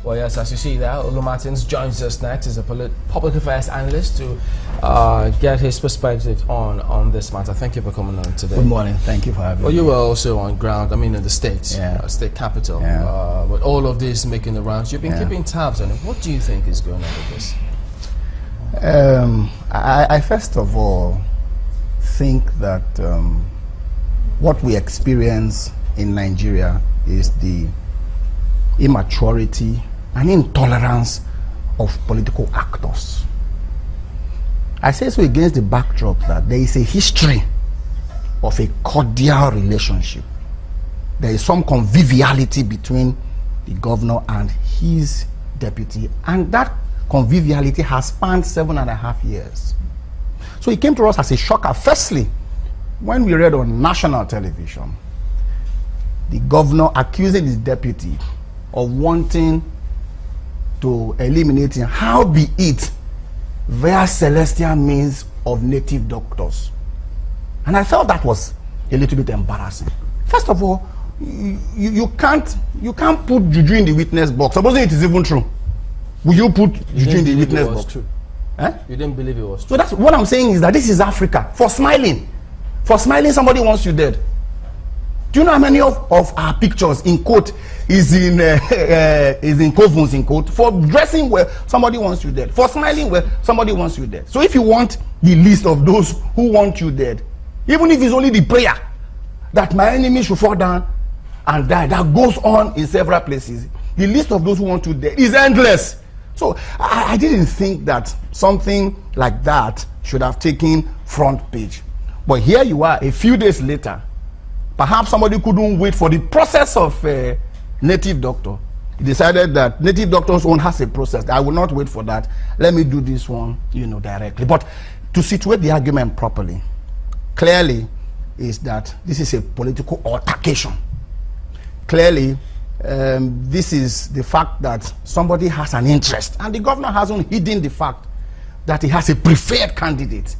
Well, yes, as you see there, Olu Martins joins us next as a public affairs analyst to get his perspective on this matter. Thank you for coming on today. Good morning. Thank you for having me. Well, you were also on ground, I mean, in the States, state capital. Yeah. With all of this making the rounds, you've been keeping tabs on it. What do you think is going on with this? I first of all think that what we experience in Nigeria is the immaturity and intolerance of political actors. I say so against the backdrop that there is a history of a cordial relationship. There is some conviviality between the governor and his deputy, and that conviviality has spanned 7.5 years. So it came to us as a shocker. Firstly, when we read on national television, the governor accusing his deputy of wanting to eliminate him, how be it via celestial means of native doctors. And I felt that was a little bit embarrassing. First of all, you can't put juju in the witness box. Supposing it is even true, will you put juju in the witness box? True. Eh? You didn't believe it was true. So that's what I'm saying, is that this is Africa. For smiling somebody wants you dead. Do you know how many of our pictures in court is in covens in court? For dressing well, somebody wants you dead. For smiling well, somebody wants you dead. So if you want the list of those who want you dead, even if it's only the prayer that my enemy should fall down and die, that goes on in several places, the list of those who want you dead is endless. So I didn't think that something like that should have taken front page. But here you are, a few days later. Perhaps somebody couldn't wait for the process of native doctor. He decided that native doctor's own has a process. I will not wait for that. Let me do this one, directly. But to situate the argument properly, clearly is that this is a political altercation. Clearly, this is the fact that somebody has an interest, and the governor hasn't hidden the fact that he has a preferred candidate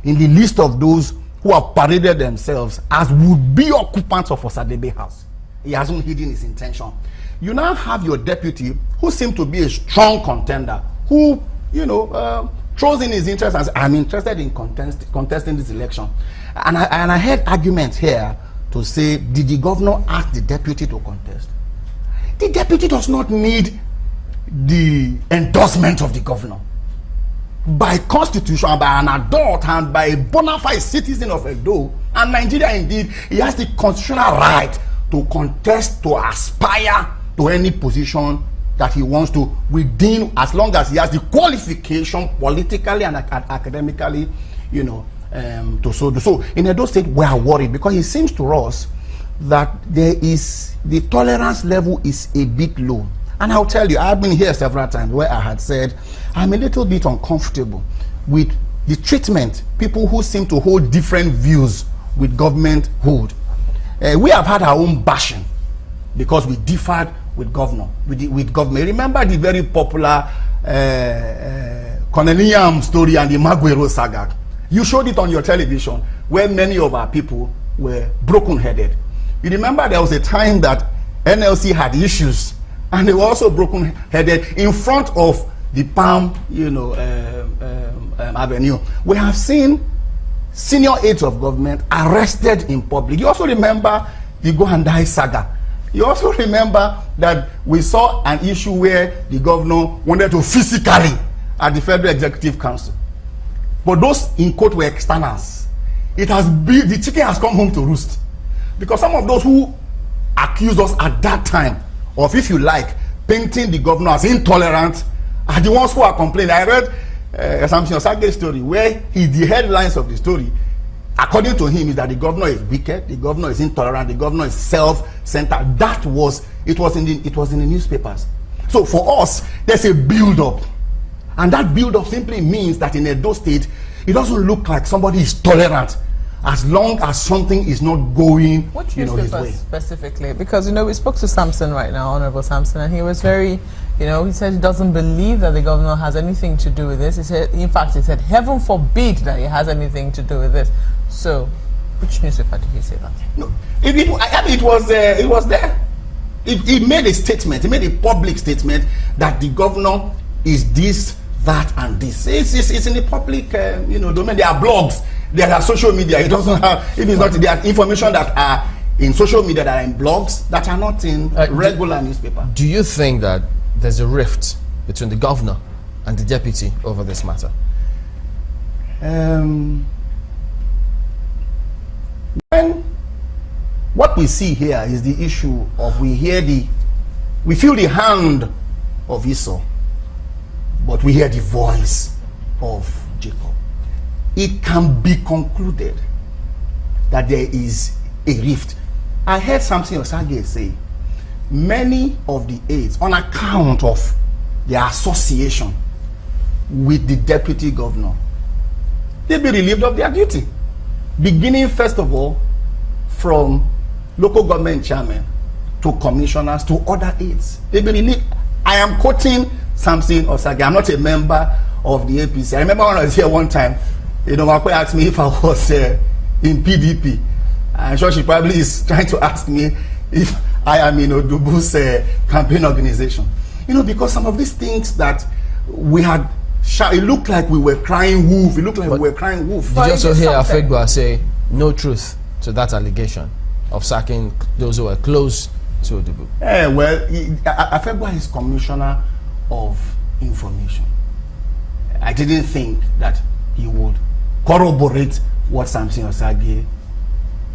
in the list of those who have paraded themselves as would-be occupants of Osadebe House. He hasn't hidden his intention. You now have your deputy, who seems to be a strong contender, who, throws in his interest and says, I'm interested in contesting this election. And I heard arguments here to say, did the governor ask the deputy to contest? The deputy does not need the endorsement of the governor. By constitution, by an adult, and by a bona fide citizen of Edo, and Nigeria indeed, he has the constitutional right to contest, to aspire to any position that he wants to within, as long as he has the qualification politically and academically, to so do. So in Edo State, we are worried because it seems to us that the tolerance level is a bit low. And I'll tell you, I've been here several times where I had said, I'm a little bit uncomfortable with the treatment people who seem to hold different views with government hold. We have had our own bashing because we differed with government. Remember the very popular Cornelium story and the Maguero saga? You showed it on your television where many of our people were broken-headed. You remember there was a time that NLC had issues and they were also broken-headed in front of the Palm, Avenue. We have seen senior aides of government arrested in public. You also remember the Go and Die saga. You also remember that we saw an issue where the governor wanted to physically at the Federal Executive Council. But those in court were externals. The chicken has come home to roost. Because some of those who accused us at that time of, if you like, painting the governor as intolerant are the ones who are complaining. I read Samson Osage's story where the headlines of the story, according to him, is that the governor is wicked, the governor is intolerant, the governor is self-centered. It was in the newspapers. So for us, there's a build-up. And that build-up simply means that in Edo State, it doesn't look like somebody is tolerant as long as something is not going his way. Specifically, because we spoke to Samson right now, Honorable Samson, and he was very, he said he doesn't believe that the governor has anything to do with this. He said, in fact, heaven forbid that he has anything to do with this. So, which newspaper did he say that? No, it was there. He made a statement, he made a public statement that the governor is this, that, and this. It's in the public domain. There are blogs, there are social media. It doesn't have, if it's not, there are information that are in social media, that are in blogs, that are not in regular newspaper. Do you think that there's a rift between the governor and the deputy over this matter? What we see here is the issue of we feel the hand of Esau, but we hear the voice of Jacob. It can be concluded that there is a rift. I heard something Osage say, many of the aides, on account of their association with the deputy governor, they'll be relieved of their duty. Beginning, first of all, from local government chairmen to commissioners to other aides. They'll be relieved. I am quoting something Osage. I'm not a member of the APC. I remember when I was here one time, Makwe asked me if I was in PDP. I'm sure she probably is trying to ask me if I am in Odubu's campaign organization. Because some of these things that we had, it looked like we were crying wolf. It looked like we were crying wolf. Did you also hear Afegwa say no truth to that allegation of sacking those who were close to Odubu? Afegwa is commissioner of information. I didn't think that he would corroborate what Samson Osage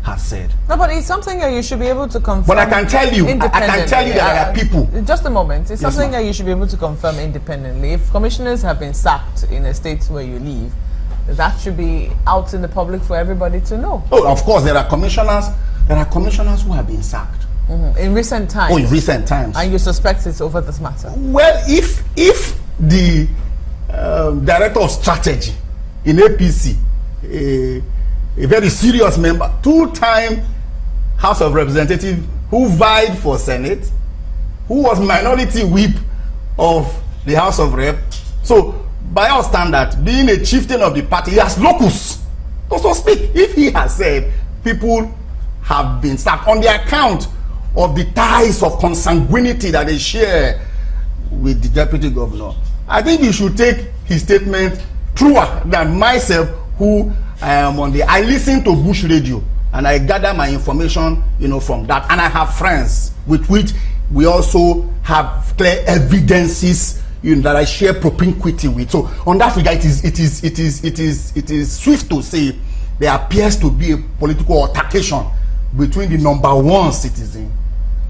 has said. No, but it's something that you should be able to confirm. But I can tell you that there are people. Just a moment. It's Yes, something that you should be able to confirm independently. If commissioners have been sacked in a state where you live, that should be out in the public for everybody to know. Oh, of course, there are commissioners who have been sacked. In recent times. Oh, in recent times. And you suspect it's over this matter. Well, if the director of strategy in APC, a very serious member, two-time House of Representative who vied for Senate, who was minority whip of the House of Rep. So, by our standard, being a chieftain of the party, he has locus to so speak. If he has said people have been sacked on the account of the ties of consanguinity that they share with the deputy governor, I think he should take his statement truer than myself, who I am I listen to Bush Radio and I gather my information, from that, and I have friends with which we also have clear evidences, that I share propinquity with. So on that regard, it is swift to say there appears to be a political altercation between the number one citizen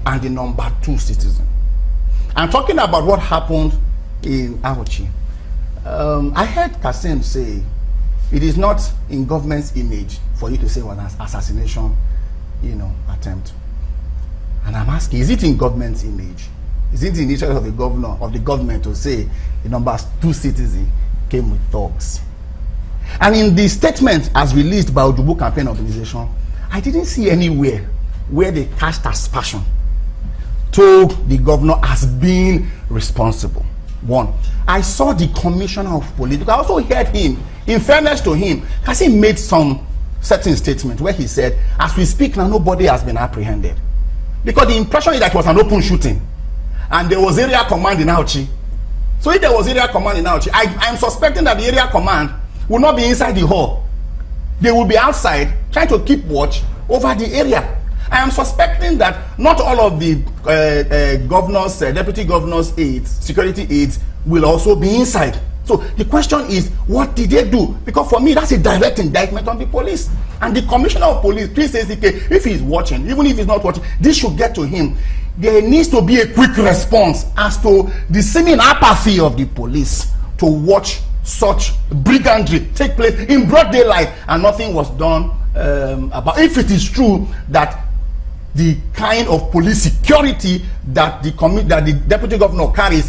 and the number two citizen. I'm talking about what happened in Auchi. I heard Kasim say it is not in government's image for you to say it was an assassination, attempt. And I'm asking, is it in government's image? Is it in the interest of the governor, of the government, to say the number two citizens came with thugs? And in the statement as released by Odubu Campaign Organization, I didn't see anywhere where they cast aspersion, told the governor as being responsible. One, I saw the commissioner of police. I also heard him, in fairness to him, because he made some certain statement where he said, as we speak now, nobody has been apprehended. Because the impression is that it was an open shooting. And there was area command in Auchi. So if there was area command in Auchi, I'm suspecting that the area command will not be inside the hall. They will be outside trying to keep watch over the area. I am suspecting that not all of the governors, deputy governors' aides, security aides will also be inside. So the question is, what did they do? Because for me, that's a direct indictment on the police. And the commissioner of police, please say, if he's watching, even if he's not watching, this should get to him. There needs to be a quick response as to the seeming apathy of the police to watch such brigandry take place in broad daylight, and nothing was done about. If it is true that the kind of police security that the deputy governor carries